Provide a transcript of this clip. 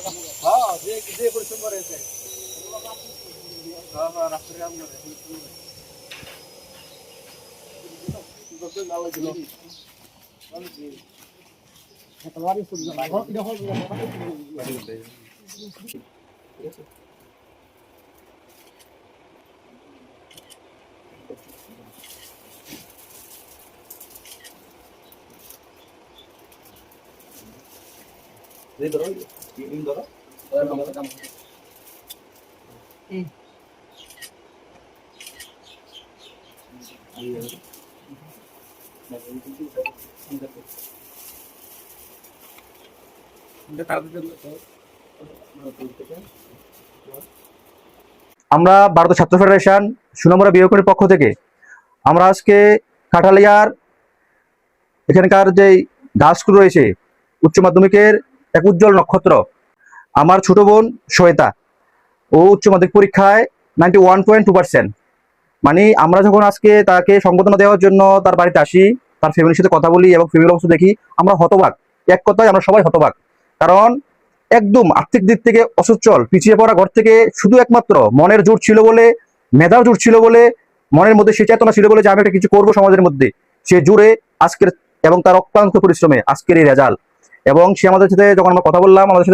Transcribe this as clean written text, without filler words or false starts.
हाँ जे परिश्रम करे थे हाँ हाँ रास्ते काम करे तो ना लगे तलवार से बहुत इधर हो ये धरो ये धरो আমরা ভারতের ছাত্র ফেডারেশন সুনামুড়া বিভাগের পক্ষ থেকে আমরা আজকে কাঠালিয়ার এখানকার যে গাছগুলো রয়েছে উচ্চ মাধ্যমিকের এক উজ্জ্বল নক্ষত্র আমার ছোট বোন শ্বেতা ও উচ্চ মাধ্যমিক পরীক্ষায় 91.2%। মানে আমরা যখন আজকে তাকে সংবর্ধনা দেওয়ার জন্য তার বাড়িতে আসি, তার ফ্যামিলির সাথে কথা বলি এবং ফ্যামিলির অবস্থা দেখি, আমরা হতবাক। এক কথায় আমরা সবাই হতবাক। কারণ একদম আর্থিক দিক থেকে অসচ্ছল পিছিয়ে পড়া ঘর থেকে শুধু একমাত্র মনের জোর ছিল বলে, মেধার জোর ছিল বলে, মনের মধ্যে সে চেতনা ছিল বলে যে আমি একটা কিছু করবো সমাজের মধ্যে, সে জোরে আজকের এবং তার অক্লান্ত পরিশ্রমে আজকের এই রেজাল্ট। এবং সে আমাদের সাথে যখন আমরা কথা বললাম, আমাদের সাথে